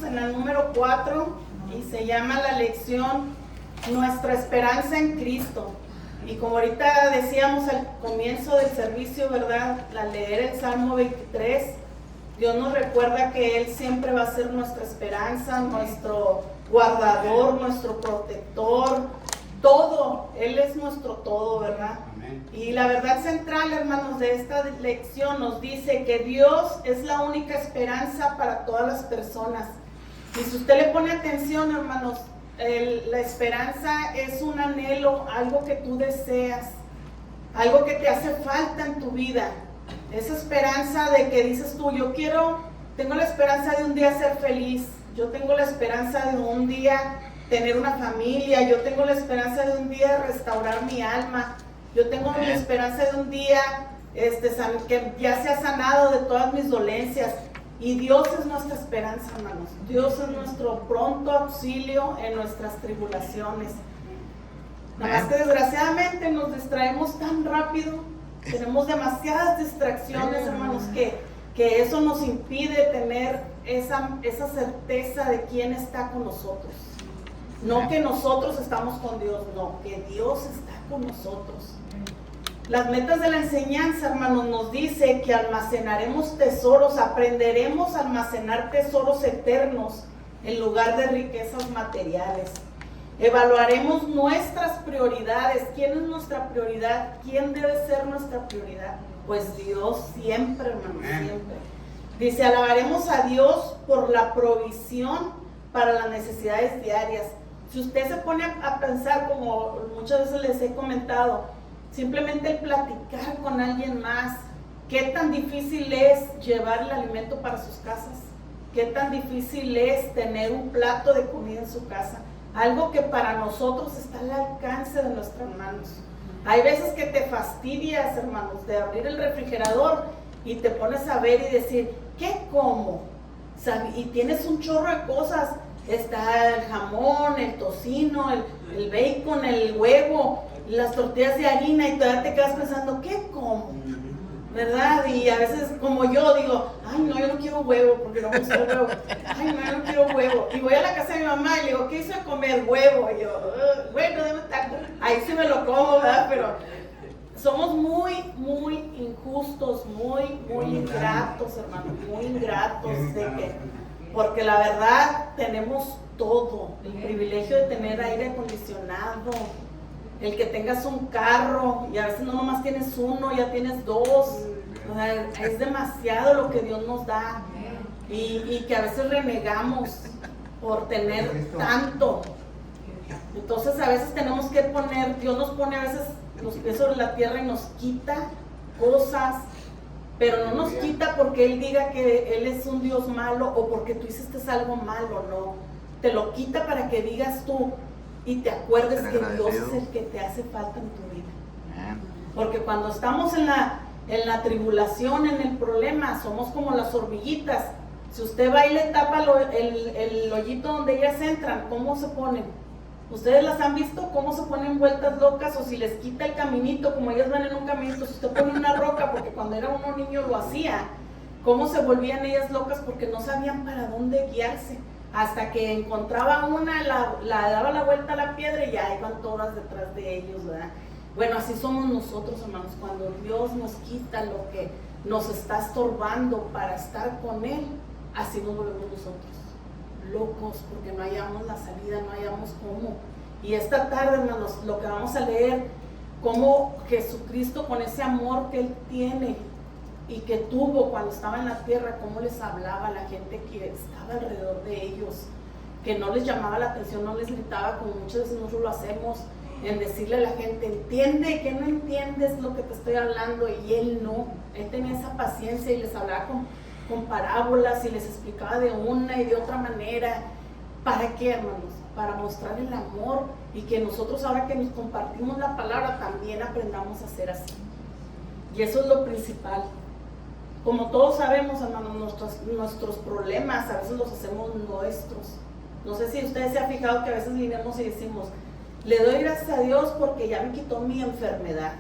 en el número 4 y se llama la lección Nuestra esperanza en Cristo. Y como ahorita decíamos al comienzo del servicio, ¿verdad? Al leer el Salmo 23, Dios nos recuerda que Él siempre va a ser nuestra esperanza, nuestro guardador, nuestro protector, todo. Él es nuestro todo, ¿verdad? Y la verdad central, hermanos, de esta lección nos dice que Dios es la única esperanza para todas las personas. Y si usted le pone atención, hermanos, la esperanza es un anhelo, algo que tú deseas, algo que te hace falta en tu vida. Esa esperanza de que dices tú, tengo la esperanza de un día ser feliz, yo tengo la esperanza de un día tener una familia, yo tengo la esperanza de un día restaurar mi alma, yo tengo la esperanza de un día que ya sea sanado de todas mis dolencias. Y Dios es nuestra esperanza, hermanos. Dios es nuestro pronto auxilio en nuestras tribulaciones. Nada más que desgraciadamente nos distraemos tan rápido, tenemos demasiadas distracciones, hermanos, que eso nos impide tener esa certeza de quién está con nosotros. No que nosotros estamos con Dios, no, que Dios está con nosotros. Las metas de la enseñanza, hermanos, nos dice que almacenaremos tesoros, aprenderemos a almacenar tesoros eternos en lugar de riquezas materiales. Evaluaremos nuestras prioridades. ¿Quién es nuestra prioridad? ¿Quién debe ser nuestra prioridad? Pues Dios siempre, hermanos, siempre. Dice, alabaremos a Dios por la provisión para las necesidades diarias. Si usted se pone a pensar, como muchas veces les he comentado, simplemente el platicar con alguien más, qué tan difícil es llevar el alimento para sus casas, qué tan difícil es tener un plato de comida en su casa, algo que para nosotros está al alcance de nuestras manos. Hay veces que te fastidias, hermanos, de abrir el refrigerador y te pones a ver y decir, ¿qué como? Y tienes un chorro de cosas, está el jamón, el tocino, el bacon, el huevo, las tortillas de harina, y todavía te quedas pensando, ¿qué como? ¿Verdad? Y a veces, como yo digo, ay no, yo no quiero huevo, porque no me gusta el huevo. Ay no, yo no quiero huevo. Y voy a la casa de mi mamá y le digo, ¿qué hizo de comer? Huevo. Y yo, bueno, debe estar, ahí sí me lo como, ¿verdad? Pero somos muy injustos, muy ingratos, hermano, muy ingratos, porque la verdad tenemos todo, el privilegio de tener aire acondicionado, el que tengas un carro, y a veces no nomás tienes uno, ya tienes dos. O sea, es demasiado lo que Dios nos da, y que a veces renegamos por tener tanto. Entonces a veces tenemos que Dios nos pone a veces los pies sobre la tierra y nos quita cosas, pero no nos quita porque Él diga que Él es un Dios malo o porque tú hiciste algo malo, no. Te lo quita para que digas tú y te acuerdes que Dios es el que te hace falta en tu vida. Porque cuando estamos en la tribulación, en el problema, somos como las hormiguitas. Si usted va y le tapa el hoyito donde ellas entran, ¿cómo se ponen? ¿Ustedes las han visto? ¿Cómo se ponen vueltas locas? O si les quita el caminito, como ellas van en un caminito, si usted pone una roca, porque cuando era uno niño lo hacía, ¿cómo se volvían ellas locas? Porque no sabían para dónde guiarse. Hasta que encontraba una, la daba la vuelta a la piedra y ya iban todas detrás de ellos, ¿verdad? Bueno, así somos nosotros, hermanos. Cuando Dios nos quita lo que nos está estorbando para estar con Él, así nos volvemos nosotros, locos, porque no hallamos la salida, no hallamos cómo. Y esta tarde, hermanos, lo que vamos a leer, cómo Jesucristo, con ese amor que Él tiene y que tuvo cuando estaba en la tierra, cómo les hablaba a la gente que estaba alrededor de ellos, que no les llamaba la atención, no les gritaba como muchas veces nosotros lo hacemos, en decirle a la gente, entiende, que no entiendes lo que te estoy hablando, y Él no. Él tenía esa paciencia y les hablaba con parábolas y les explicaba de una y de otra manera. ¿Para qué, hermanos? Para mostrar el amor, y que nosotros, ahora que nos compartimos la palabra, también aprendamos a ser así. Y eso es lo principal. Como todos sabemos, hermanos, nuestros problemas a veces los hacemos nuestros. No sé si ustedes se han fijado que a veces vinimos y decimos, le doy gracias a Dios porque ya me quitó mi enfermedad.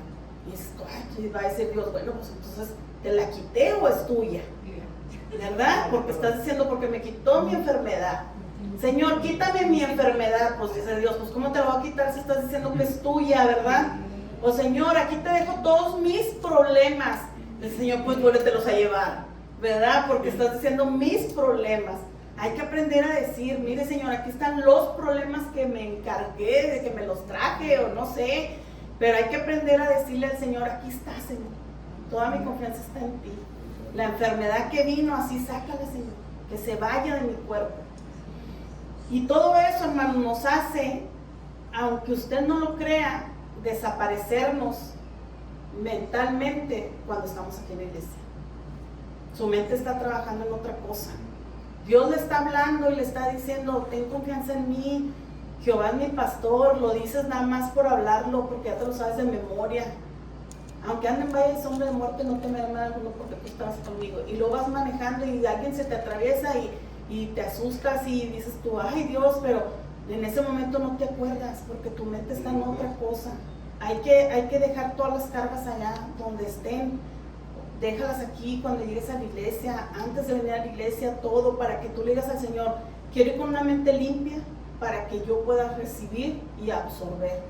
Y va a decir Dios, bueno, pues entonces, ¿te la quité o es tuya? ¿verdad? Porque estás diciendo, porque me quitó mi enfermedad. Señor, quítame mi enfermedad. Pues dice Dios, pues ¿cómo te la voy a quitar si estás diciendo que es tuya, verdad? O Señor, aquí te dejo todos mis problemas. El Señor, pues vuélvetelos a llevar, ¿verdad? Porque estás diciendo mis problemas. Hay que aprender a decir, mire Señor, aquí están los problemas que me encargué, de que me los traje o no sé. Pero hay que aprender a decirle al Señor, aquí está Señor, toda mi confianza está en ti. La enfermedad que vino, así sácala Señor, que se vaya de mi cuerpo. Y todo eso, hermano, nos hace, aunque usted no lo crea, desaparecernos mentalmente cuando estamos aquí en la iglesia. Su mente está trabajando en otra cosa. Dios le está hablando y le está diciendo, ten confianza en mí, Jehová es mi pastor. Lo dices nada más por hablarlo, porque ya te lo sabes de memoria. Aunque ande en valle de sombra de muerte, no temeré mal alguno, porque tú estás conmigo. Y lo vas manejando y alguien se te atraviesa y te asustas y dices tú, ay Dios, pero en ese momento no te acuerdas, porque tu mente está en otra cosa. Hay que dejar todas las cargas allá donde estén. Déjalas aquí cuando llegues a la iglesia, antes de venir a la iglesia, todo, para que tú le digas al Señor, quiero ir con una mente limpia para que yo pueda recibir y absorber.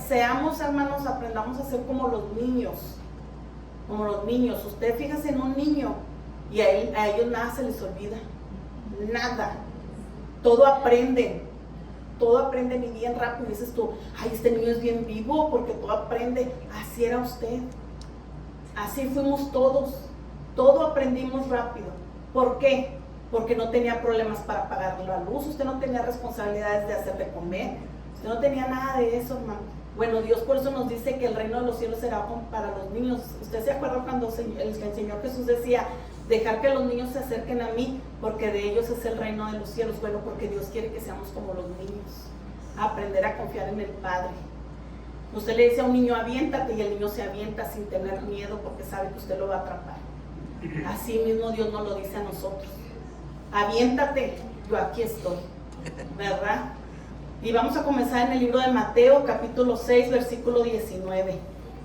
Seamos, hermanos, aprendamos a ser como los niños. Como los niños. Usted fíjese en un niño y a ellos nada se les olvida. Nada. Todo aprenden. Todo aprenden y bien rápido. Y dices tú, ay, este niño es bien vivo porque todo aprende. Así era usted. Así fuimos todos. Todo aprendimos rápido. ¿Por qué? Porque no tenía problemas para pagar la luz. Usted no tenía responsabilidades de hacerle comer. Usted no tenía nada de eso, hermano. Bueno, Dios por eso nos dice que el reino de los cielos será para los niños. ¿Usted se acuerda cuando el Señor Jesús decía, dejar que los niños se acerquen a mí, porque de ellos es el reino de los cielos? Bueno, porque Dios quiere que seamos como los niños. Aprender a confiar en el Padre. Usted le dice a un niño, aviéntate, y el niño se avienta sin tener miedo porque sabe que usted lo va a atrapar. Así mismo Dios nos lo dice a nosotros. Aviéntate, yo aquí estoy, ¿verdad? Y vamos a comenzar en el libro de Mateo, capítulo 6, versículo 19.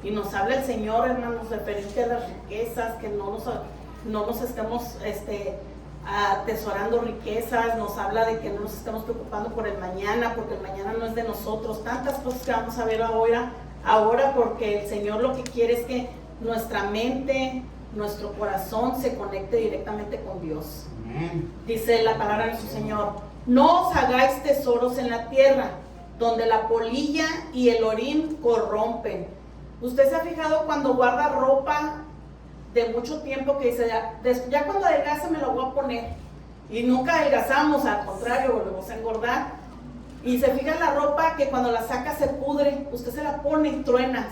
Y nos habla el Señor, hermanos, referente a las riquezas, que no nos estemos atesorando riquezas. Nos habla de que no nos estemos preocupando por el mañana, porque el mañana no es de nosotros. Tantas cosas que vamos a ver ahora, porque el Señor lo que quiere es que nuestra mente, nuestro corazón se conecte directamente con Dios. Dice la palabra de nuestro Señor, no os hagáis tesoros en la tierra, donde la polilla y el orín corrompen. ¿Usted se ha fijado cuando guarda ropa de mucho tiempo que dice, ya cuando adelgace me lo voy a poner? Y nunca adelgazamos, al contrario, volvemos a engordar. Y se fija en la ropa que cuando la saca se pudre, usted se la pone y truena,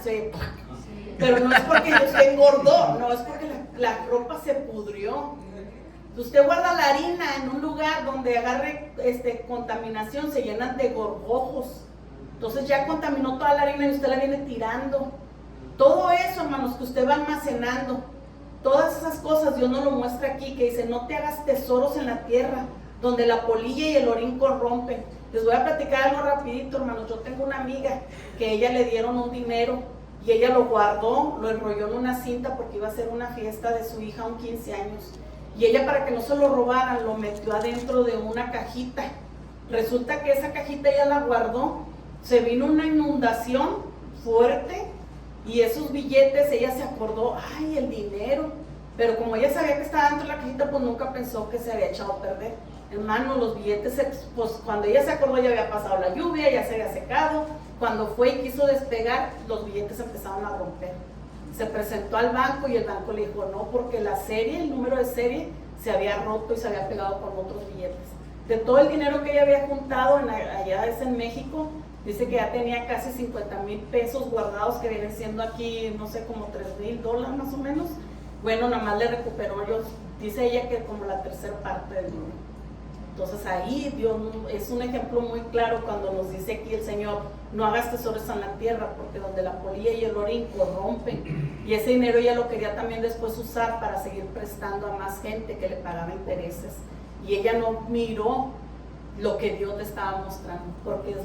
pero no es porque yo se engordó, no, es porque la ropa se pudrió. Usted guarda la harina en un lugar donde agarre contaminación, se llenan de gorgojos. Entonces ya contaminó toda la harina y usted la viene tirando. Todo eso, hermanos, que usted va almacenando, todas esas cosas Dios nos lo muestra aquí, que dice, no te hagas tesoros en la tierra, donde la polilla y el orín corrompen. Les voy a platicar algo rapidito, hermanos. Yo tengo una amiga que ella le dieron un dinero y ella lo guardó, lo enrolló en una cinta porque iba a hacer una fiesta de su hija, un 15 años. Y ella, para que no se lo robaran, lo metió adentro de una cajita. Resulta que esa cajita ella la guardó, se vino una inundación fuerte y esos billetes, ella se acordó, ay, el dinero. Pero como ella sabía que estaba dentro de la cajita, pues nunca pensó que se había echado a perder. Hermano, los billetes, pues cuando ella se acordó ya había pasado la lluvia, ya se había secado. Cuando fue y quiso despegar, los billetes empezaron a romper. Se presentó al banco y el banco le dijo no, porque la serie, el número de serie se había roto y se había pegado con otros billetes. De todo el dinero que ella había juntado, allá es en México, dice que ya tenía casi 50,000 pesos guardados, que vienen siendo aquí, no sé, como $3,000 más o menos. Bueno, nada más le recuperó, dice ella que como la tercera parte del dinero. Entonces ahí Dios es un ejemplo muy claro cuando nos dice aquí el Señor, no hagas tesoros en la tierra, porque donde la polilla y el orín corrompen. Y ese dinero ella lo quería también después usar para seguir prestando a más gente que le pagaba intereses. Y ella no miró lo que Dios le estaba mostrando, porque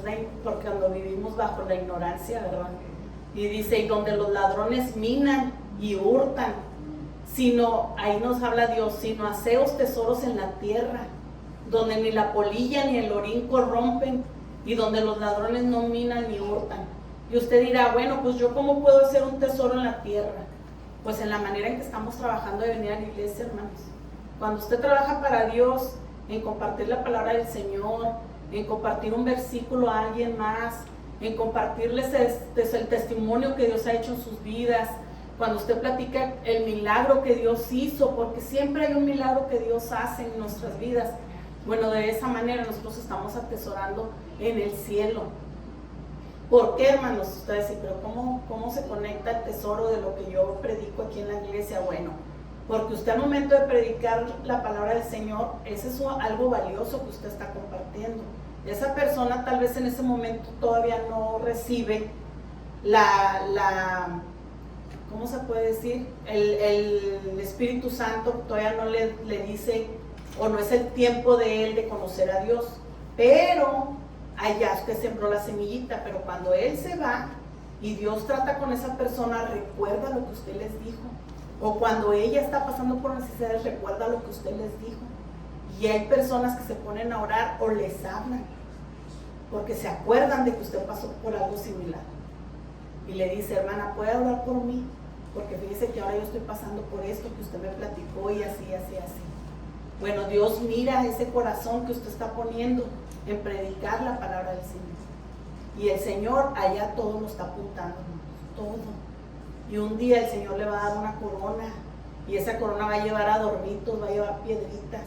cuando vivimos bajo la ignorancia, ¿verdad? Y dice, y donde los ladrones minan y hurtan, sino, ahí nos habla Dios, sino haceos tesoros en la tierra, donde ni la polilla ni el orín corrompen, y donde los ladrones no minan ni hurtan. Y usted dirá, bueno, pues yo cómo puedo hacer un tesoro en la tierra. Pues en la manera en que estamos trabajando de venir a la iglesia, hermanos. Cuando usted trabaja para Dios, en compartir la palabra del Señor, en compartir un versículo a alguien más, en compartirles el testimonio que Dios ha hecho en sus vidas, cuando usted platica el milagro que Dios hizo, porque siempre hay un milagro que Dios hace en nuestras vidas. Bueno, de esa manera nosotros estamos atesorando en el cielo. ¿Por qué, hermanos? Ustedes dicen, pero ¿cómo se conecta el tesoro de lo que yo predico aquí en la iglesia? Bueno, porque usted al momento de predicar la palabra del Señor, ese es algo valioso que usted está compartiendo. Esa persona tal vez en ese momento todavía no recibe ¿cómo se puede decir? El Espíritu Santo todavía no le dice, o no es el tiempo de él de conocer a Dios, pero allá usted sembró la semillita. Pero cuando él se va y Dios trata con esa persona, recuerda lo que usted les dijo, o cuando ella está pasando por necesidades, recuerda lo que usted les dijo. Y hay personas que se ponen a orar o les hablan porque se acuerdan de que usted pasó por algo similar y le dice, hermana, ¿puede orar por mí? Porque fíjese que ahora yo estoy pasando por esto que usted me platicó y así, así, así. Bueno, Dios mira ese corazón que usted está poniendo en predicar la palabra del Señor. Y el Señor allá todo lo está apuntando, todo. Y un día el Señor le va a dar una corona, y esa corona va a llevar adornitos, va a llevar piedritas.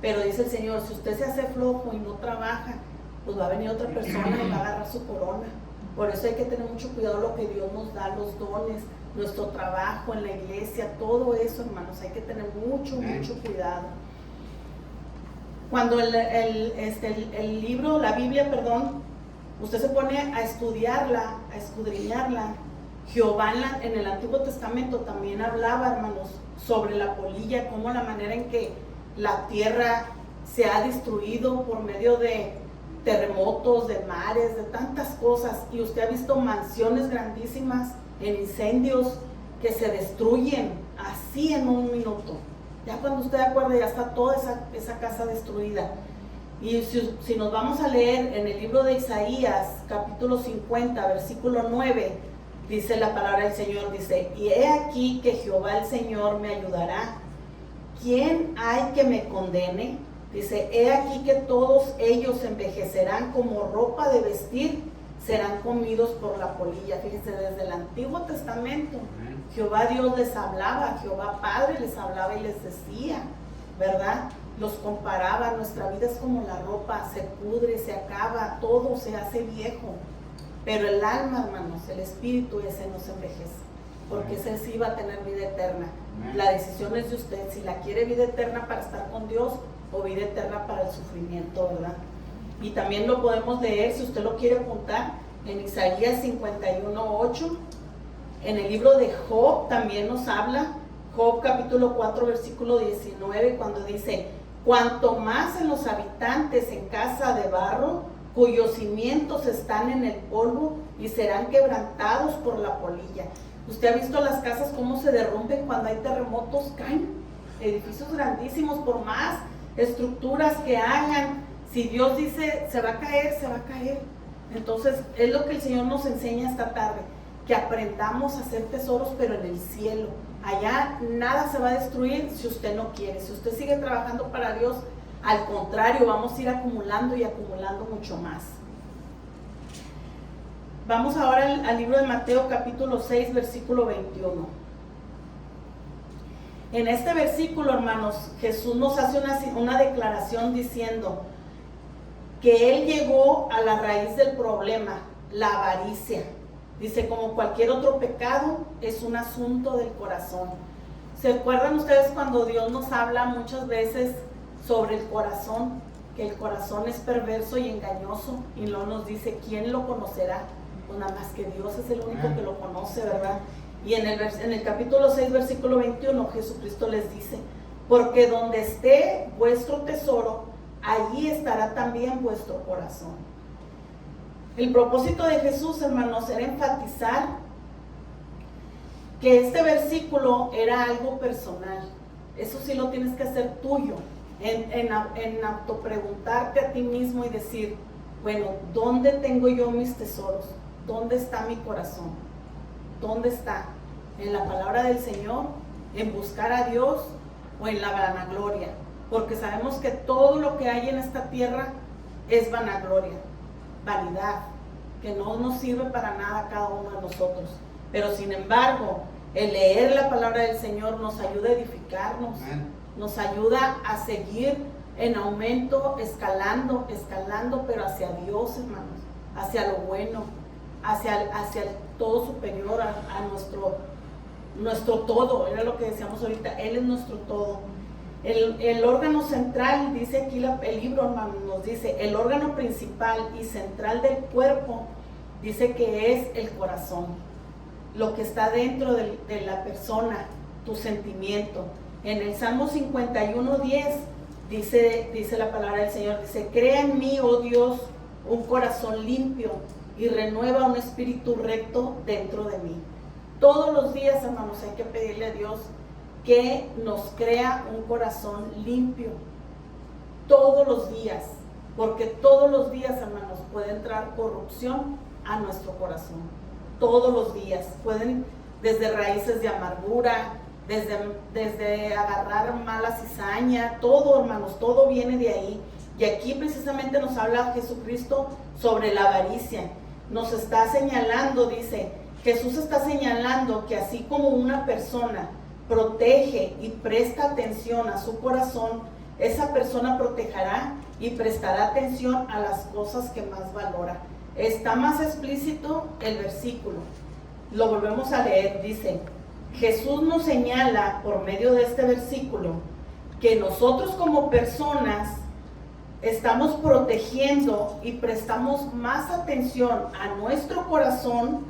Pero dice el Señor, si usted se hace flojo y no trabaja, pues va a venir otra persona y va a agarrar su corona. Por eso hay que tener mucho cuidado lo que Dios nos da, los dones, nuestro trabajo en la iglesia, todo eso, hermanos, hay que tener mucho cuidado. Cuando el libro, la Biblia, perdón, usted se pone a estudiarla, a escudriñarla, Jehová en el Antiguo Testamento también hablaba, hermanos, sobre la polilla, como la manera en que la tierra se ha destruido por medio de terremotos, de mares, de tantas cosas. Y usted ha visto mansiones grandísimas en incendios que se destruyen así en un minuto. Ya cuando usted acuerda, ya está toda esa casa destruida. Y si nos vamos a leer en el libro de Isaías, capítulo 50, versículo 9, dice la palabra del Señor, dice, y he aquí que Jehová el Señor me ayudará. ¿Quién hay que me condene? Dice, he aquí que todos ellos envejecerán como ropa de vestir, serán comidos por la polilla. Fíjense, desde el Antiguo Testamento, Jehová Dios les hablaba, Jehová Padre les hablaba y les decía, ¿verdad? Los comparaba, nuestra vida es como la ropa, se pudre, se acaba, todo se hace viejo. Pero el alma, hermanos, el espíritu ese no se envejece, porque ese sí va a tener vida eterna. La decisión es de usted, si la quiere vida eterna para estar con Dios o vida eterna para el sufrimiento, ¿verdad? Y también lo podemos leer, si usted lo quiere apuntar, en Isaías 51:8. En el libro de Job también nos habla, Job capítulo 4, versículo 19, cuando dice, cuanto más en los habitantes en casa de barro, cuyos cimientos están en el polvo y serán quebrantados por la polilla. ¿Usted ha visto las casas cómo se derrumben cuando hay terremotos? Caen edificios grandísimos, por más estructuras que hagan. Si Dios dice se va a caer, se va a caer. Entonces es lo que el Señor nos enseña esta tarde, que aprendamos a hacer tesoros pero en el cielo. Allá nada se va a destruir si usted no quiere. Si usted sigue trabajando para Dios, al contrario, vamos a ir acumulando y acumulando mucho más. Vamos ahora al libro de Mateo capítulo 6, versículo 21. En este versículo, hermanos, Jesús nos hace una declaración diciendo que Él llegó a la raíz del problema, la avaricia. Dice, como cualquier otro pecado, es un asunto del corazón. ¿Se acuerdan ustedes cuando Dios nos habla muchas veces sobre el corazón? Que el corazón es perverso y engañoso, y luego nos dice, ¿quién lo conocerá? Pues nada más que Dios es el único que lo conoce, ¿verdad? Y en el capítulo 6, versículo 21, Jesucristo les dice, porque donde esté vuestro tesoro, allí estará también vuestro corazón. El propósito de Jesús, hermanos, era enfatizar que este versículo era algo personal. Eso sí lo tienes que hacer tuyo, en autopreguntarte a ti mismo y decir, bueno, ¿dónde tengo yo mis tesoros? ¿Dónde está mi corazón? ¿Dónde está? ¿En la palabra del Señor? ¿En buscar a Dios? ¿O en la vanagloria? Porque sabemos que todo lo que hay en esta tierra es vanagloria, vanidad, que no nos sirve para nada a cada uno de nosotros. Pero sin embargo, el leer la palabra del Señor nos ayuda a edificarnos, nos ayuda a seguir en aumento, escalando, pero hacia Dios, hermanos, hacia lo bueno, hacia el todo superior, a nuestro todo. Era lo que decíamos ahorita, Él es nuestro todo. El órgano central, dice aquí el libro, hermano, nos dice, el órgano principal y central del cuerpo, dice que es el corazón, lo que está dentro de la persona, tu sentimiento. En el Salmo 51:10 dice la palabra del Señor, dice, crea en mí, oh Dios, un corazón limpio y renueva un espíritu recto dentro de mí. Todos los días, hermanos, hay que pedirle a Dios que nos crea un corazón limpio, todos los días, porque todos los días, hermanos, puede entrar corrupción a nuestro corazón, todos los días, pueden desde raíces de amargura, desde agarrar mala cizaña, todo, hermanos, todo viene de ahí. Y aquí precisamente nos habla Jesucristo sobre la avaricia, nos está señalando, dice, Jesús está señalando que así como una persona protege y presta atención a su corazón, esa persona protegerá y prestará atención a las cosas que más valora. Está más explícito el versículo. Lo volvemos a leer, dice, Jesús nos señala por medio de este versículo que nosotros como personas estamos protegiendo y prestamos más atención a nuestro corazón.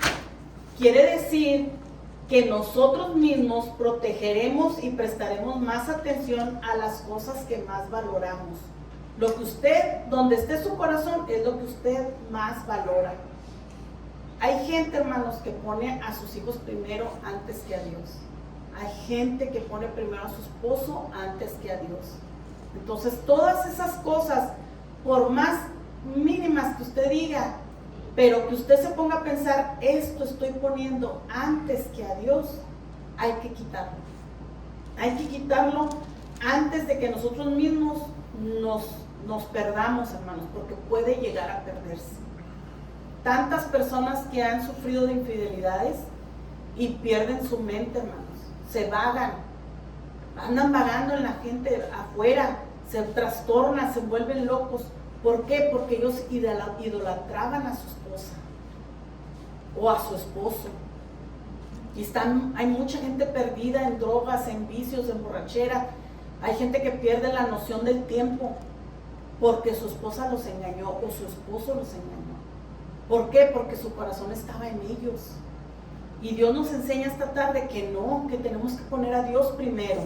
Quiere decir que nosotros mismos protegeremos y prestaremos más atención a las cosas que más valoramos. Lo que usted, donde esté su corazón, es lo que usted más valora. Hay gente, hermanos, que pone a sus hijos primero antes que a Dios. Hay gente que pone primero a su esposo antes que a Dios. Entonces, todas esas cosas, por más mínimas que usted diga, pero que usted se ponga a pensar, esto estoy poniendo antes que a Dios, hay que quitarlo. Hay que quitarlo antes de que nosotros mismos nos perdamos, hermanos, porque puede llegar a perderse. Tantas personas que han sufrido de infidelidades y pierden su mente, hermanos, se vagan, andan vagando en la gente afuera, se trastornan, se vuelven locos. ¿Por qué? Porque ellos idolatraban a su esposa o a su esposo. Y hay mucha gente perdida en drogas, en vicios, en borrachera. Hay gente que pierde la noción del tiempo porque su esposa los engañó o su esposo los engañó. ¿Por qué? Porque su corazón estaba en ellos. Y Dios nos enseña esta tarde que no, que tenemos que poner a Dios primero.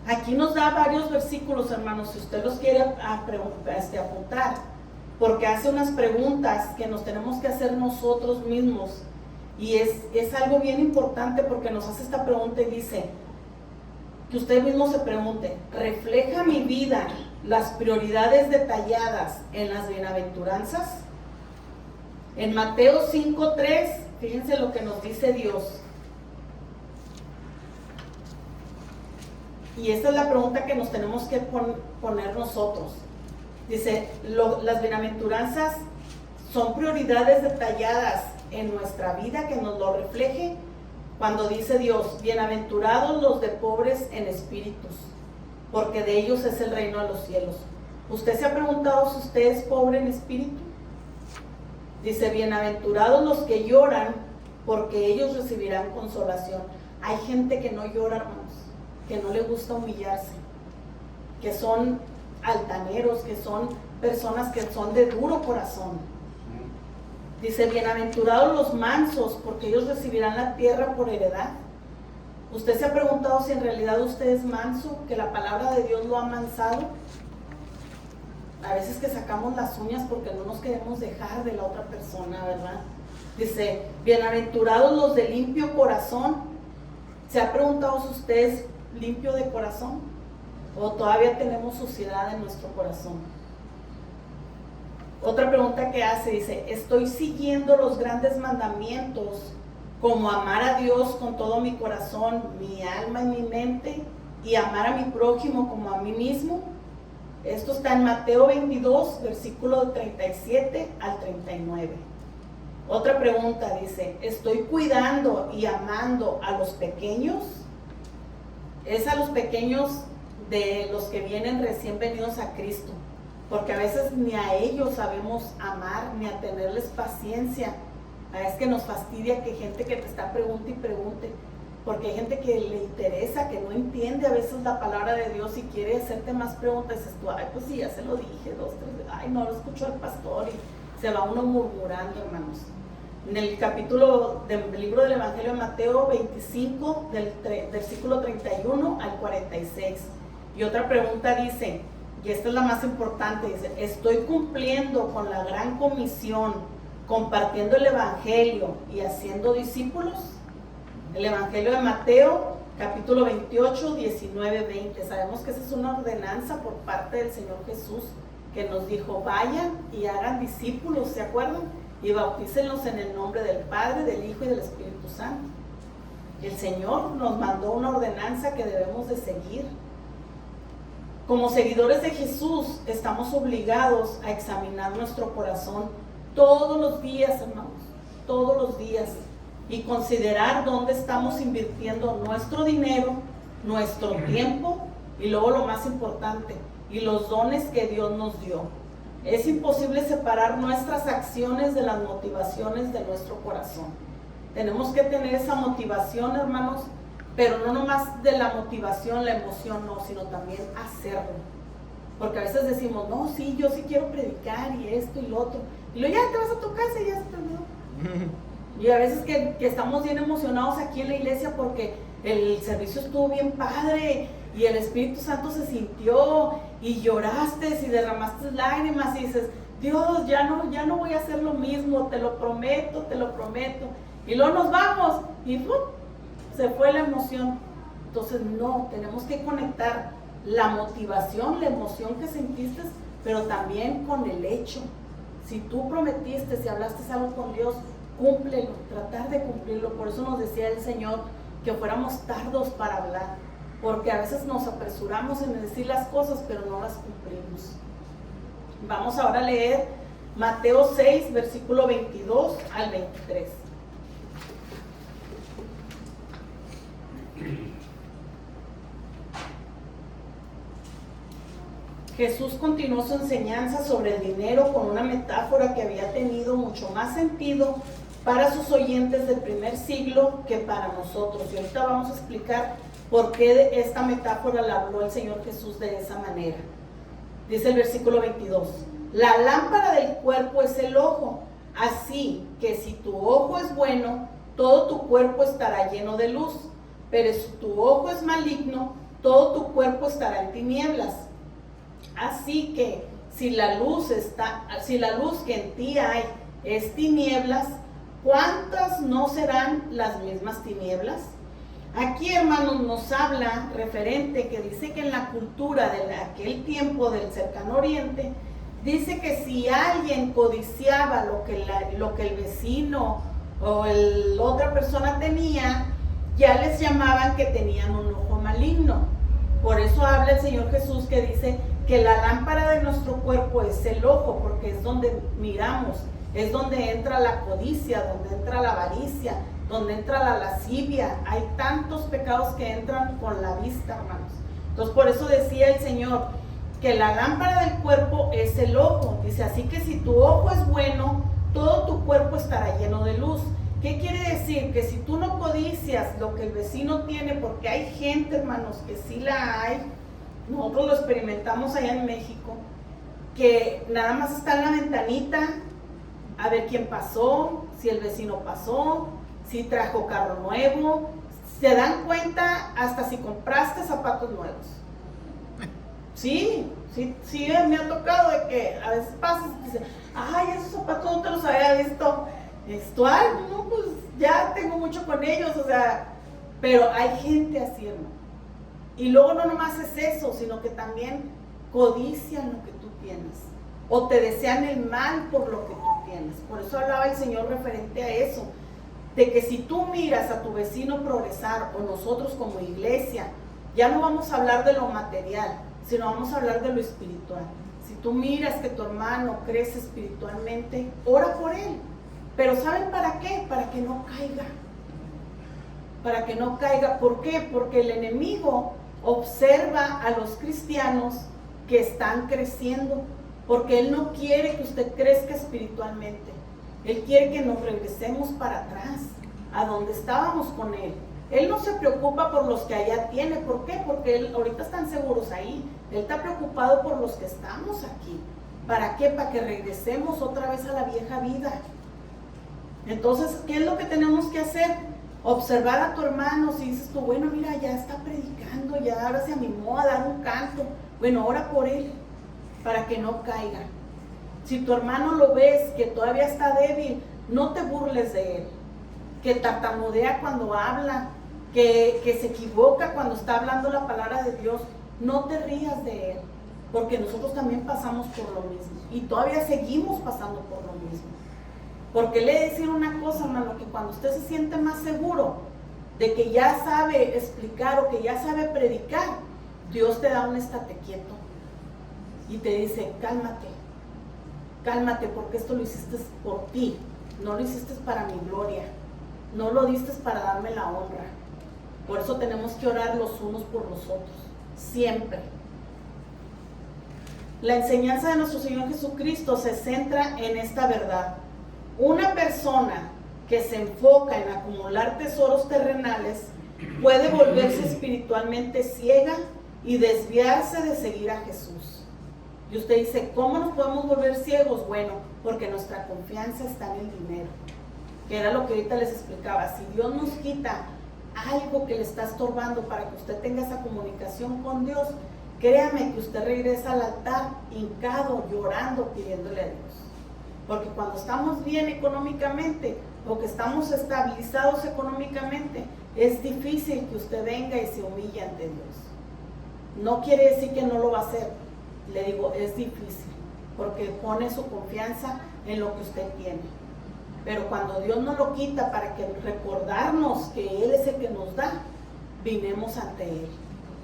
Aquí nos da varios versículos, hermanos, si usted los quiere apuntar, porque hace unas preguntas que nos tenemos que hacer nosotros mismos. Y es algo bien importante porque nos hace esta pregunta y dice, que usted mismo se pregunte, ¿refleja mi vida las prioridades detalladas en las bienaventuranzas? En Mateo 5:3, fíjense lo que nos dice Dios. Y esta es la pregunta que nos tenemos que poner nosotros. Dice, las bienaventuranzas son prioridades detalladas en nuestra vida que nos lo refleje. Cuando dice Dios, bienaventurados los de pobres en espíritus, porque de ellos es el reino de los cielos. ¿Usted se ha preguntado si usted es pobre en espíritu? Dice, bienaventurados los que lloran, porque ellos recibirán consolación. Hay gente que no llora, hermanos, que no le gusta humillarse, que son altaneros, que son personas que son de duro corazón. Dice, bienaventurados los mansos, porque ellos recibirán la tierra por heredad. ¿Usted se ha preguntado si en realidad usted es manso, que la palabra de Dios lo ha amansado? A veces que sacamos las uñas porque no nos queremos dejar de la otra persona, ¿verdad? Dice, bienaventurados los de limpio corazón. ¿Se ha preguntado si usted es limpio de corazón? ¿O todavía tenemos suciedad en nuestro corazón? Otra pregunta que hace, dice, ¿estoy siguiendo los grandes mandamientos como amar a Dios con todo mi corazón, mi alma y mi mente, y amar a mi prójimo como a mí mismo? Esto está en Mateo 22, versículo 37 al 39. Otra pregunta dice, ¿estoy cuidando y amando a los pequeños? Es a los pequeños de los que vienen recién venidos a Cristo, porque a veces ni a ellos sabemos amar, ni a tenerles paciencia. Es que nos fastidia que gente que te está pregunte y pregunte, porque hay gente que le interesa, que no entiende a veces la palabra de Dios y quiere hacerte más preguntas. Y dices tú, ay, pues sí, ya se lo dije 2, 3 veces, ay, no lo escuchó el pastor, y se va uno murmurando, hermanos. En el capítulo del libro del Evangelio de Mateo 25, del versículo 31 al 46. Y otra pregunta dice, y esta es la más importante, dice, ¿estoy cumpliendo con la gran comisión, compartiendo el Evangelio y haciendo discípulos? El Evangelio de Mateo, capítulo 28, 19, 20. Sabemos que esa es una ordenanza por parte del Señor Jesús, que nos dijo, vayan y hagan discípulos, ¿se acuerdan? Y bautícenlos en el nombre del Padre, del Hijo y del Espíritu Santo. El Señor nos mandó una ordenanza que debemos de seguir. Como seguidores de Jesús, estamos obligados a examinar nuestro corazón todos los días, hermanos, todos los días, y considerar dónde estamos invirtiendo nuestro dinero, nuestro tiempo, y luego lo más importante, y los dones que Dios nos dio. Es imposible separar nuestras acciones de las motivaciones de nuestro corazón. Tenemos que tener esa motivación, hermanos, pero no nomás de la motivación, la emoción, no, sino también hacerlo. Porque a veces decimos, no, sí, yo sí quiero predicar y esto y lo otro. Y luego ya te vas a tu casa y ya se terminó. Y a veces que estamos bien emocionados aquí en la iglesia porque el servicio estuvo bien padre y el Espíritu Santo se sintió y lloraste y derramaste lágrimas y dices, Dios, ya no voy a hacer lo mismo, te lo prometo, te lo prometo. Y luego nos vamos y ¡pum!, se fue la emoción. Entonces no, tenemos que conectar la motivación, la emoción que sentiste, pero también con el hecho. Si tú prometiste, si hablaste algo con Dios, cúmplelo, tratar de cumplirlo. Por eso nos decía el Señor que fuéramos tardos para hablar, porque a veces nos apresuramos en decir las cosas, pero no las cumplimos. Vamos ahora a leer Mateo 6, versículo 22 al 23. Jesús continuó su enseñanza sobre el dinero con una metáfora que había tenido mucho más sentido para sus oyentes del primer siglo que para nosotros. Y ahorita vamos a explicar por qué esta metáfora la habló el Señor Jesús de esa manera. Dice el versículo 22, la lámpara del cuerpo es el ojo, así que si tu ojo es bueno, todo tu cuerpo estará lleno de luz, pero si tu ojo es maligno, todo tu cuerpo estará en tinieblas. Así que si la luz que en ti hay es tinieblas, ¿cuántas no serán las mismas tinieblas? Aquí, hermanos, nos habla referente que dice que en la cultura de aquel tiempo del cercano oriente, dice que si alguien codiciaba lo que el vecino o otra persona tenía, ya les llamaban que tenían un ojo maligno. Por eso habla el Señor Jesús que dice que la lámpara de nuestro cuerpo es el ojo, porque es donde miramos, es donde entra la codicia, donde entra la avaricia, donde entra la lascivia. Hay tantos pecados que entran con la vista, hermanos. Entonces por eso decía el Señor que la lámpara del cuerpo es el ojo. Dice, así que si tu ojo es bueno, todo tu cuerpo estará lleno de luz. ¿Qué quiere decir? Que si tú no codicias lo que el vecino tiene, porque hay gente, hermanos, que sí la hay, nosotros lo experimentamos allá en México, que nada más está en la ventanita a ver quién pasó, si el vecino pasó, si trajo carro nuevo, se dan cuenta hasta si compraste zapatos nuevos. Sí, me ha tocado de que a veces pasas y dices, ay, esos zapatos no te los había visto No, pues ya tengo mucho con ellos, o sea, pero hay gente así, hermano. Y luego no nomás es eso, sino que también codician lo que tú tienes, o te desean el mal por lo que tú tienes. Por eso hablaba el Señor referente a eso, de que si tú miras a tu vecino progresar, o nosotros como iglesia, ya no vamos a hablar de lo material, sino vamos a hablar de lo espiritual. Si tú miras que tu hermano crece espiritualmente, ora por él. Pero ¿saben para qué? Para que no caiga. Para que no caiga. ¿Por qué? Porque el enemigo observa a los cristianos que están creciendo, porque él no quiere que usted crezca espiritualmente. Él quiere que nos regresemos para atrás, a donde estábamos con él. Él no se preocupa por los que allá tiene. ¿Por qué? Porque él ahorita están seguros ahí. Él está preocupado por los que estamos aquí. ¿Para qué? Para que regresemos otra vez a la vieja vida. Entonces, ¿qué es lo que tenemos que hacer? Observar a tu hermano. Si dices tú, bueno, mira, ya está predicando, ya ahora se animó a dar un canto. Bueno, ora por él, para que no caiga. Si tu hermano lo ves que todavía está débil, no te burles de él. Que tartamudea cuando habla, que se equivoca cuando está hablando la palabra de Dios, no te rías de él, porque nosotros también pasamos por lo mismo y todavía seguimos pasando por lo mismo. Porque le he de decir una cosa, hermano, que cuando usted se siente más seguro de que ya sabe explicar o que ya sabe predicar, Dios te da un estate quieto y te dice, cálmate, cálmate, porque esto lo hiciste por ti, no lo hiciste para mi gloria. No lo diste para darme la honra. Por eso tenemos que orar los unos por los otros, siempre. La enseñanza de nuestro Señor Jesucristo se centra en esta verdad. Una persona que se enfoca en acumular tesoros terrenales puede volverse espiritualmente ciega y desviarse de seguir a Jesús. Y usted dice, ¿cómo nos podemos volver ciegos? Bueno, porque nuestra confianza está en el dinero. Que era lo que ahorita les explicaba. Si Dios nos quita algo que le está estorbando para que usted tenga esa comunicación con Dios, créame que usted regresa al altar hincado, llorando, pidiéndole a Dios. Porque cuando estamos bien económicamente o que estamos estabilizados económicamente, es difícil que usted venga y se humille ante Dios. No quiere decir que no lo va a hacer, le digo, es difícil, porque pone su confianza en lo que usted tiene. Pero cuando Dios nos lo quita para que recordarnos que Él es el que nos da, vinemos ante Él.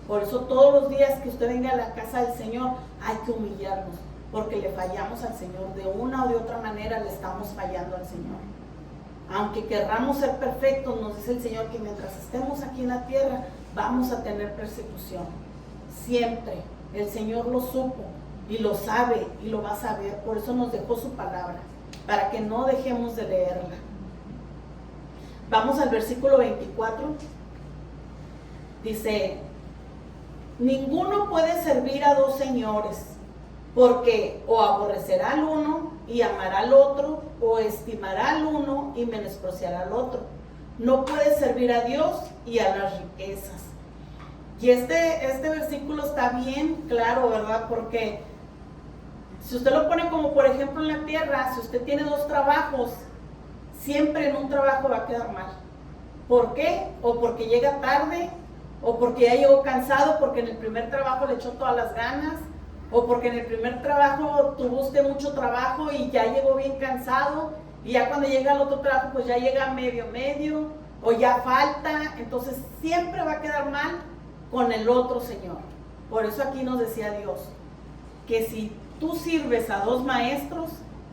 Por eso todos los días que usted venga a la casa del Señor hay que humillarnos, porque le fallamos al Señor. De una o de otra manera le estamos fallando al Señor. Aunque querramos ser perfectos, nos dice el Señor que mientras estemos aquí en la tierra vamos a tener persecución. Siempre. El Señor lo supo y lo sabe y lo va a saber. Por eso nos dejó su palabra, para que no dejemos de leerla. Vamos al versículo 24. Dice, ninguno puede servir a dos señores, porque o aborrecerá al uno y amará al otro, o estimará al uno y menospreciará al otro. No puede servir a Dios y a las riquezas. Y este versículo está bien claro, ¿verdad? Porque si usted lo pone como por ejemplo en la tierra, si usted tiene dos trabajos, siempre en un trabajo va a quedar mal. ¿Por qué? O porque llega tarde, o porque ya llegó cansado, porque en el primer trabajo le echó todas las ganas, o porque en el primer trabajo tuvo usted mucho trabajo y ya llegó bien cansado, y ya cuando llega al otro trabajo pues ya llega medio, o ya falta. Entonces siempre va a quedar mal con el otro señor. Por eso aquí nos decía Dios, que si tú sirves a dos maestros,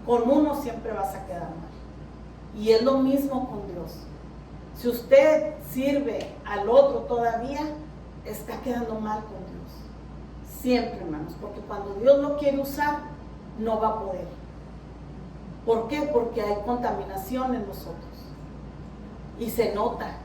con uno siempre vas a quedar mal. Y es lo mismo con Dios. Si usted sirve al otro todavía, está quedando mal con Dios. Siempre, hermanos, porque cuando Dios lo quiere usar, no va a poder. ¿Por qué? Porque hay contaminación en nosotros. Y se nota,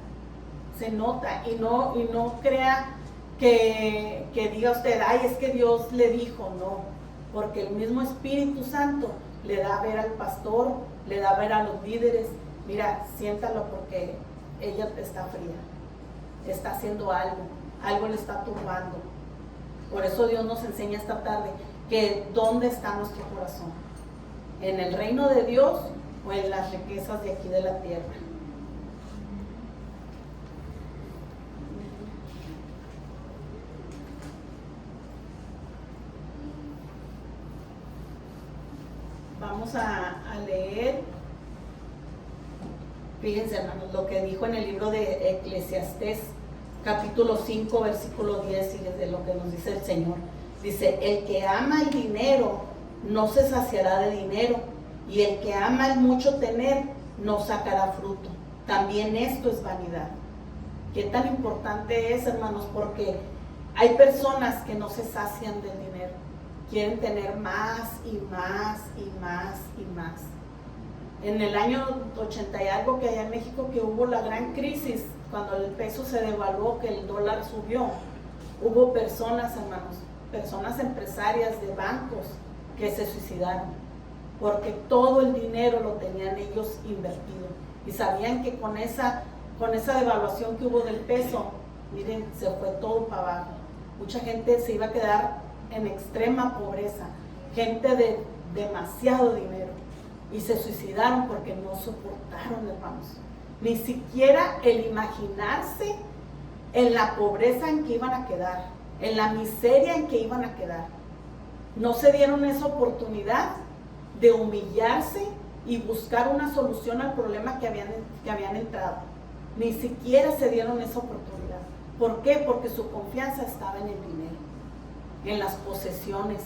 y no crea que diga usted, ay, es que Dios le dijo. No, porque el mismo Espíritu Santo le da a ver al pastor, le da a ver a los líderes, mira, siéntalo porque ella está fría, está haciendo algo le está turbando. Por eso Dios nos enseña esta tarde que dónde está nuestro corazón, en el reino de Dios o en las riquezas de aquí de la tierra. Vamos a leer, fíjense hermanos, lo que dijo en el libro de Eclesiastés, capítulo 5, versículo 10, y desde lo que nos dice el Señor. Dice, el que ama el dinero no se saciará de dinero, y el que ama el mucho tener no sacará fruto. También esto es vanidad. Qué tan importante es, hermanos, porque hay personas que no se sacian del dinero. Quieren tener más y más y más y más. En el año 80 y algo que allá en México, que hubo la gran crisis, cuando el peso se devaluó, que el dólar subió, hubo personas, hermanos, personas empresarias de bancos que se suicidaron, porque todo el dinero lo tenían ellos invertido, y sabían que con esa devaluación que hubo del peso, miren, se fue todo para abajo. Mucha gente se iba a quedar en extrema pobreza, gente de demasiado dinero, y se suicidaron porque no soportaron, hermanos, ni siquiera el imaginarse en la pobreza en que iban a quedar, en la miseria en que iban a quedar. No se dieron esa oportunidad de humillarse y buscar una solución al problema que habían entrado. Ni siquiera se dieron esa oportunidad. ¿Por qué? Porque su confianza estaba en el dinero, en las posesiones,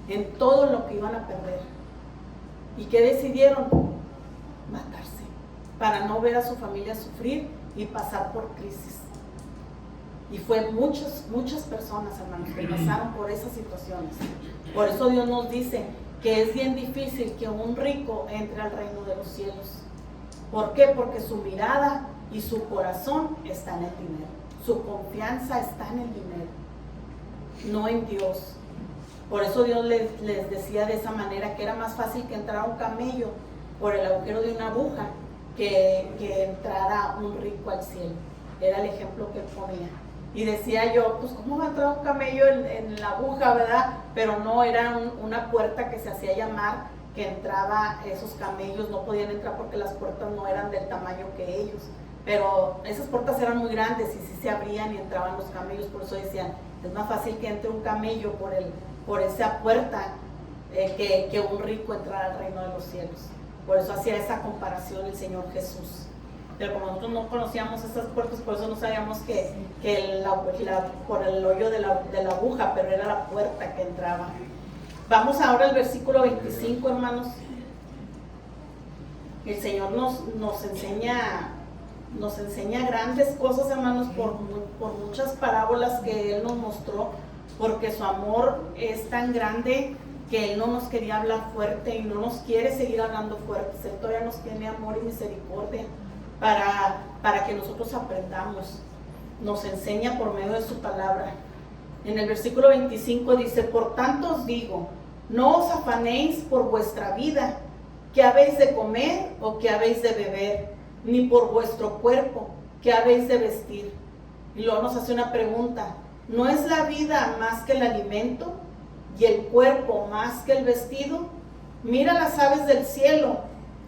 en todo lo que iban a perder. ¿Y qué decidieron? Matarse, para no ver a su familia sufrir y pasar por crisis. Y fue muchas personas, hermanos, que pasaron por esas situaciones. Por eso Dios nos dice que es bien difícil que un rico entre al reino de los cielos. ¿Por qué? Porque su mirada y su corazón está en el dinero. Su confianza está en el dinero, no en Dios. Por eso Dios les decía de esa manera que era más fácil que entrara un camello por el agujero de una aguja que entrara un rico al cielo. Era el ejemplo que él ponía. Y decía yo, pues ¿cómo va a entrar un camello en la aguja, verdad? Pero no, era una puerta que se hacía llamar, que entraba, esos camellos no podían entrar porque las puertas no eran del tamaño que ellos. Pero esas puertas eran muy grandes y sí se abrían y entraban los camellos. Por eso decían, es más fácil que entre un camello por esa puerta que un rico entrar al reino de los cielos. Por eso hacía esa comparación el Señor Jesús. Pero como nosotros no conocíamos esas puertas, por eso no sabíamos que por el hoyo de la aguja, pero era la puerta que entraba. Vamos ahora al versículo 25, hermanos. El Señor nos enseña grandes cosas, hermanos, por muchas parábolas que Él nos mostró, porque su amor es tan grande que Él no nos quería hablar fuerte y no nos quiere seguir hablando fuerte. Él todavía nos tiene amor y misericordia para que nosotros aprendamos. Nos enseña por medio de su palabra. En el versículo 25 dice, por tanto os digo, no os afanéis por vuestra vida, qué habéis de comer o qué habéis de beber, ni por vuestro cuerpo, qué habéis de vestir. Y luego nos hace una pregunta, ¿no es la vida más que el alimento y el cuerpo más que el vestido? Mira las aves del cielo,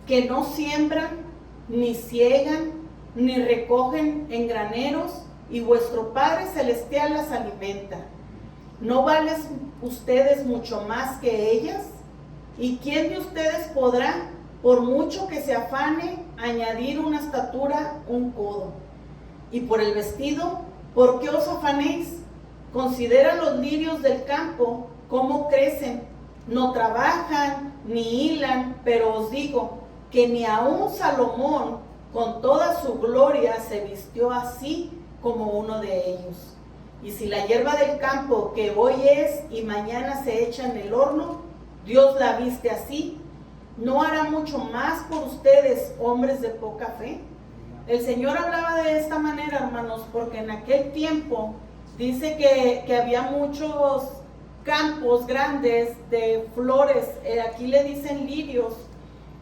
que no siembran, ni ciegan, ni recogen en graneros, y vuestro Padre Celestial las alimenta. ¿No valen ustedes mucho más que ellas? ¿Y quién de ustedes podrá, por mucho que se afane, añadir una estatura, un codo? Y por el vestido, ¿por qué os afanéis? Considera los lirios del campo, cómo crecen, no trabajan ni hilan, pero os digo que ni aun Salomón con toda su gloria se vistió así como uno de ellos. Y si la hierba del campo, que hoy es y mañana se echa en el horno, Dios la viste así, ¿no hará mucho más por ustedes, hombres de poca fe? El Señor hablaba de esta manera, hermanos, porque en aquel tiempo dice que había muchos campos grandes de flores, aquí le dicen lirios,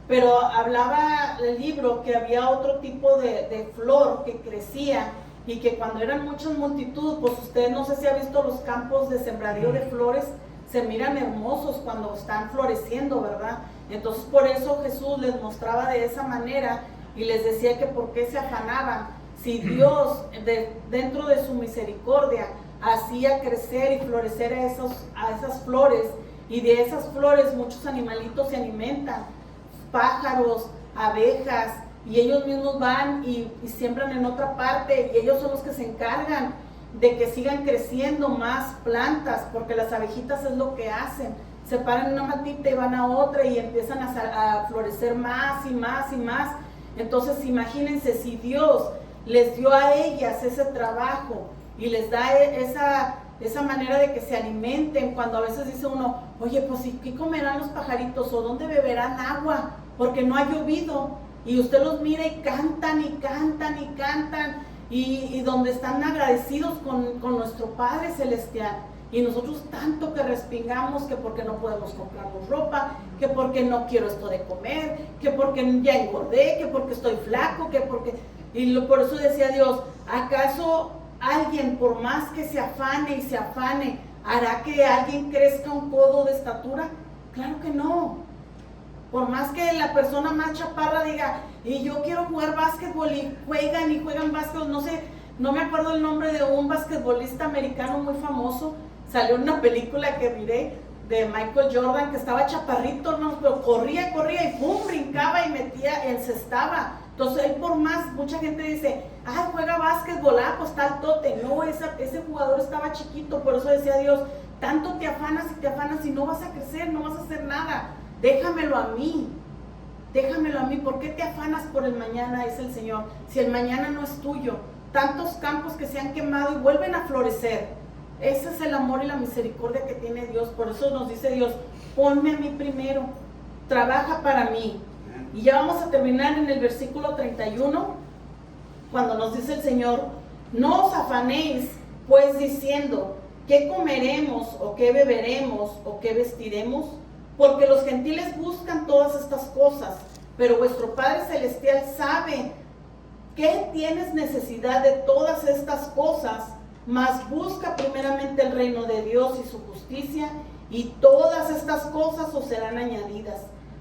pero hablaba el libro que había otro tipo de flor que crecía y que cuando eran muchas multitudes, pues usted no sé si ha visto los campos de sembradío de flores, se miran hermosos cuando están floreciendo, ¿verdad? Entonces por eso Jesús les mostraba de esa manera y les decía que por qué se afanaban, si Dios dentro de su misericordia hacía crecer y florecer a esas flores, y de esas flores muchos animalitos se alimentan, pájaros, abejas, y ellos mismos van y siembran en otra parte, y ellos son los que se encargan de que sigan creciendo más plantas, porque las abejitas es lo que hacen, se paran en una matita y van a otra y empiezan a florecer más y más y más. Entonces imagínense, si Dios les dio a ellas ese trabajo y les da esa manera de que se alimenten, cuando a veces dice uno, oye, pues ¿qué comerán los pajaritos? ¿O dónde beberán agua? Porque no ha llovido, y usted los mira y cantan y cantan y cantan, y donde están agradecidos con nuestro Padre Celestial. Y nosotros tanto que respingamos, que porque no podemos comprarnos ropa, que porque no quiero esto de comer, que porque ya engordé, que porque estoy flaco, que porque... por eso decía Dios, ¿acaso alguien, por más que se afane y se afane, hará que alguien crezca un codo de estatura? Claro que no. Por más que la persona más chaparra diga, y yo quiero jugar básquetbol, y juegan básquetbol, no sé, no me acuerdo el nombre de un basquetbolista americano muy famoso, salió en una película que miré de Michael Jordan, que estaba chaparrito, ¿no? Pero corría y pum, brincaba y encestaba. Entonces él, por más, mucha gente dice, juega básquetbol, pues tal tote. No, ese jugador estaba chiquito, por eso decía Dios, tanto te afanas y no vas a crecer, no vas a hacer nada. Déjamelo a mí, ¿por qué te afanas por el mañana? Dice el Señor, si el mañana no es tuyo. Tantos campos que se han quemado y vuelven a florecer. Ese es el amor y la misericordia que tiene Dios. Por eso nos dice Dios, ponme a mí primero, trabaja para mí. Y ya vamos a terminar en el versículo 31, cuando nos dice el Señor, no os afanéis pues diciendo, ¿qué comeremos o qué beberemos o qué vestiremos? Porque los gentiles buscan todas estas cosas, pero vuestro Padre Celestial sabe que tienes necesidad de todas estas cosas, mas busca primeramente el reino de Dios y su justicia, y todas estas cosas os serán añadidas.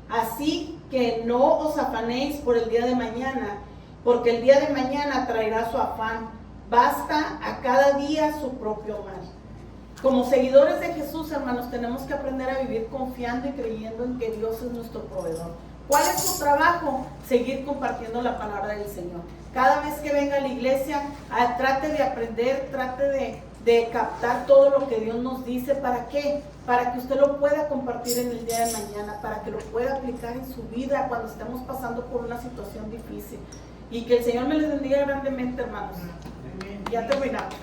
Así que no os afanéis por el día de mañana, porque el día de mañana traerá su afán. Basta a cada día su propio mal. Como seguidores de Jesús, hermanos, tenemos que aprender a vivir confiando y creyendo en que Dios es nuestro proveedor. ¿Cuál es su trabajo? Seguir compartiendo la palabra del Señor. Cada vez que venga a la iglesia, trate de aprender, trate de captar todo lo que Dios nos dice. ¿Para qué? Para que usted lo pueda compartir en el día de mañana, para que lo pueda aplicar en su vida cuando estemos pasando por una situación difícil. Y que el Señor me les bendiga grandemente, hermanos. Ya terminamos.